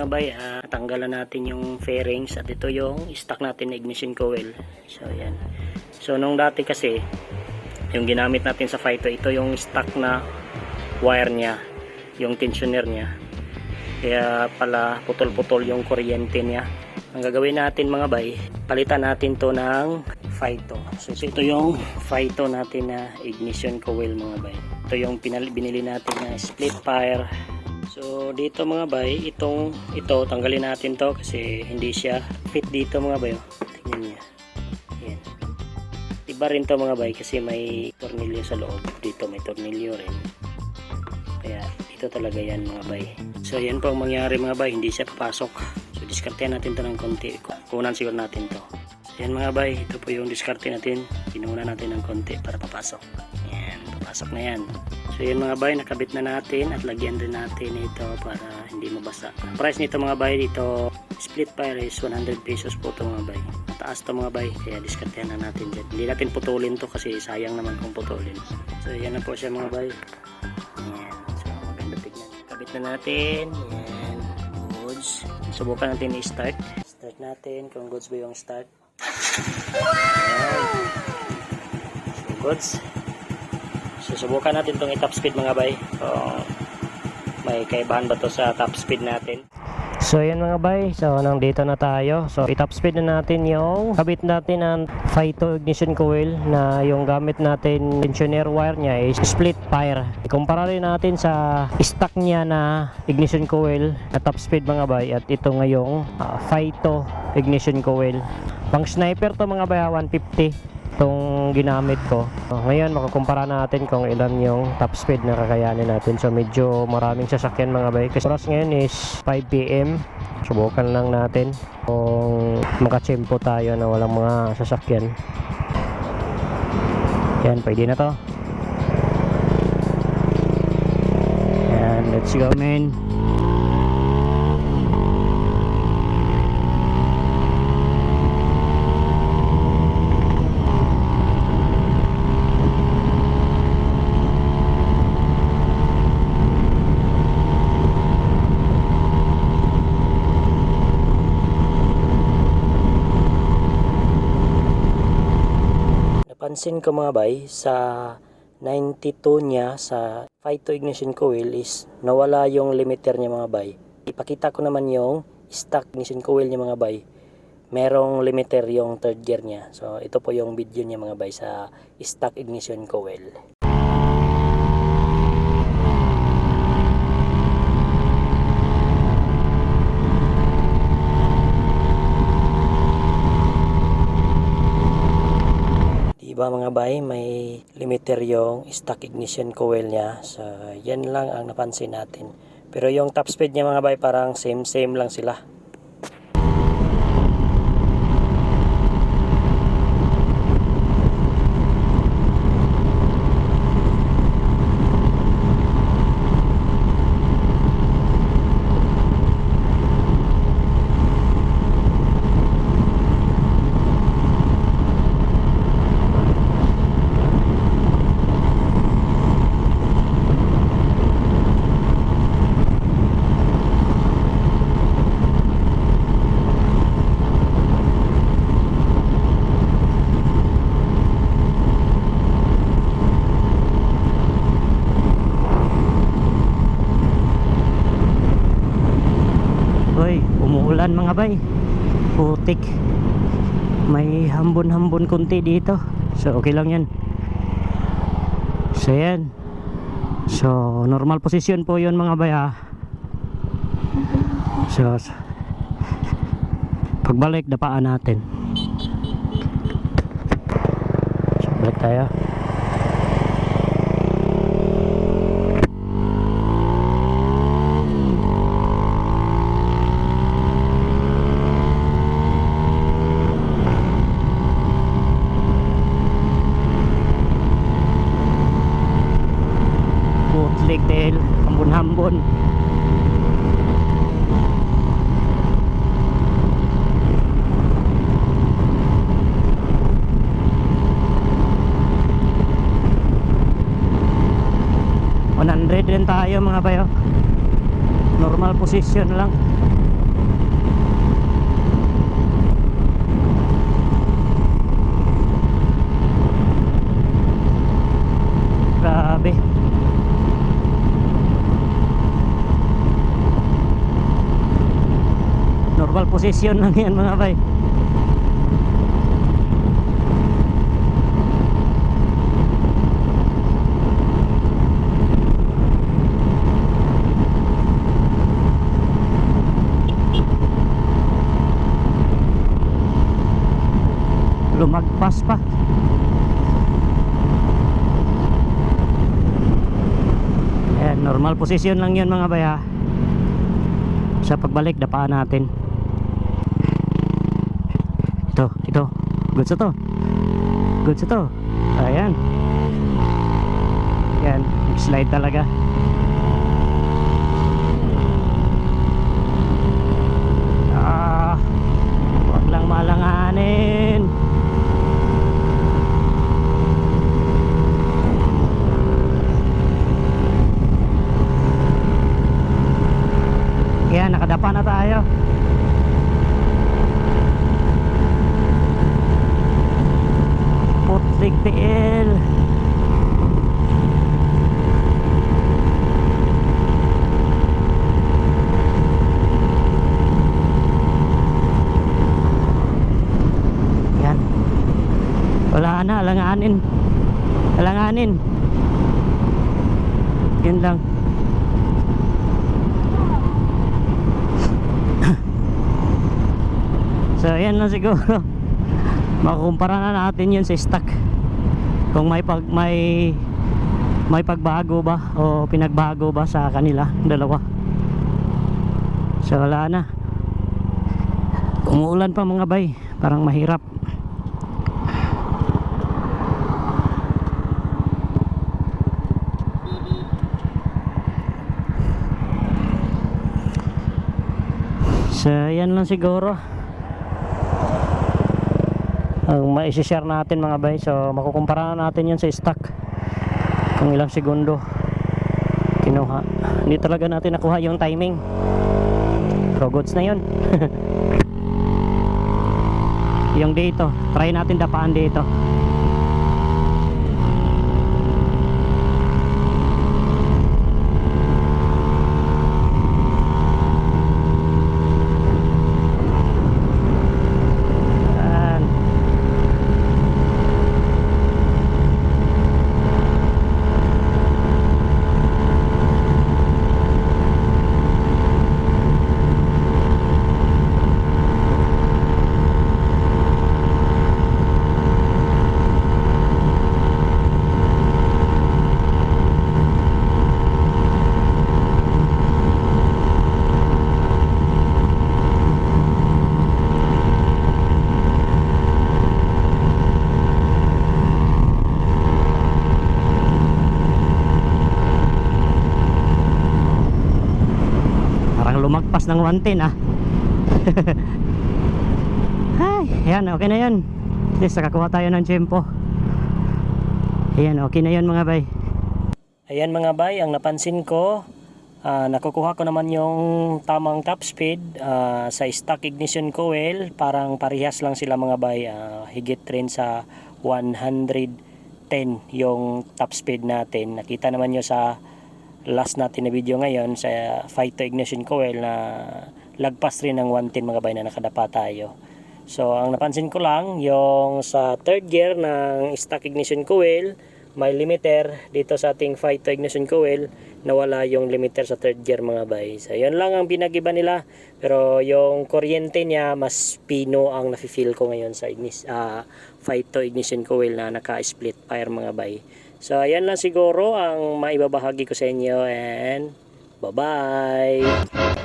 mga bay, tanggalan natin yung fairings at ito yung stock natin na ignition coil. So yan. So nung dati kasi yung ginamit natin sa Phyto, ito yung stock na wire niya, yung tensioner niya. Kaya pala putol-putol yung kuryente niya. Ang gagawin natin mga bay, palitan natin to ng Phyto. So ito yung Phyto natin na ignition coil mga bay. Ito yung binili natin na split fire. So dito mga bay, ito tanggalin natin to kasi hindi siya fit dito mga bay. Tingnan niyo. Yan. Iba rin to mga bay kasi may tornilyo sa loob. Dito may tornilyo rin. Kaya dito talaga yan mga bay. So yan po ang mangyari mga bay, hindi siya papasok. So diskartehan natin to ng konti. Kunan siguro natin to. So yan mga bay, ito po yung diskarte natin. Pinunan natin ng konti para papasok. Yan, papasok na yan. So yan mga bay, nakabit na natin at lagyan din natin ito para hindi mabasa. Price nito mga bay dito, split fire is 100 pesos po ito mga bay. Mataas to mga bay, kaya diskartehan na natin dyan. Hindi natin putulin to kasi sayang naman kung putulin. So yan na po siya mga bay. Yan, so maganda tignan. Kabit na natin. Yan, goods. Subukan natin i-start. Start natin kung goods ba yung start. Yan. So goods. Susubukan natin itong i-top speed mga bay. So, may kaibahan ba to sa top speed natin? So yan mga bay, so nandito na tayo. So i-top speed na natin yung kabit natin ng Phyto ignition coil na yung gamit natin tensioner wire niya is split fire. Ikumpara rin natin sa stock niya na ignition coil na top speed mga bay at ito ngayong Phyto ignition coil. Pang sniper to mga bay, 150 itong ginamit ko. Ngayon makakumpara natin kung ilan yung top speed na kakayanin natin. So medyo maraming sasakyan mga bay. Kasi oras ngayon is 5 PM. Subukan lang natin kung makachempo tayo na walang mga sasakyan. Yan, pwede na to. Yan, let's go man. Pansin ko mga bay, sa 92 niya sa Phyto ignition coil is nawala yung limiter niya mga bay. Ipakita ko naman yung stock ignition coil niya mga bay. Merong limiter yung third gear niya. So ito po yung video niya mga bay sa stock ignition coil. Diba mga bay, may limiter yung stock ignition coil niya. So yan lang ang napansin natin. Pero yung top speed niya mga bay parang same lang sila. Umuulan mga bay, putik, may hambon konti dito, so okay lang yan. So yan, so normal position po yun mga bay ha. So pagbalik dapaan natin, so balik tayo. Dahil hambon-hambon. Rin tayo mga bayo, normal position lang. posisyon lang yan mga bay. Lumagpas pa. Ayan, normal position lang yun mga bay ha. Sa pagbalik dapaan natin. Ito goods ito. Ayan, slide talaga. Wag lang malanganin. Yan, nakadapa na tayo. Putlik tiil. Yan. Wala na, alanganin. Yan lang. So yan lang siguro. Makukumpara na natin yun sa stock. Kung may pagbago ba o pinagbago ba sa kanila dalawa. So wala na. Umuulan pa mga bay, parang mahirap. So yan lang siguro ang mai-share natin mga bay. So makukumpara natin yun sa stock kung ilang segundo kinuha. Hindi talaga natin nakuha yung timing, pero goods na yun. Yung dito, try natin dapaan dito. Lumagpas ng 110 ah. Ay, ayan, okay na yan. At least nakakuha tayo ng tempo. Ayan, okay na yan mga bay. Ayan mga bay, ang napansin ko, nakukuha ko naman yung tamang top speed sa stock ignition coil. Parang parehas lang sila mga bay. Higit rin sa 110 yung top speed natin. Nakita naman nyo sa last natin na video ngayon sa Phyto ignition coil na lagpas rin ng 110 mga bay na nakadapa tayo. So ang napansin ko lang yung sa third gear ng stock ignition coil may limiter. Dito sa ating Phyto ignition coil nawala yung limiter sa third gear mga bay. So yun lang ang pinagiba nila, pero yung kuryente niya mas pino ang nafe-feel ko ngayon sa Phyto ignition coil na naka-split fire mga bay. So ayan lang siguro ang maibabahagi ko sa inyo, and bye bye.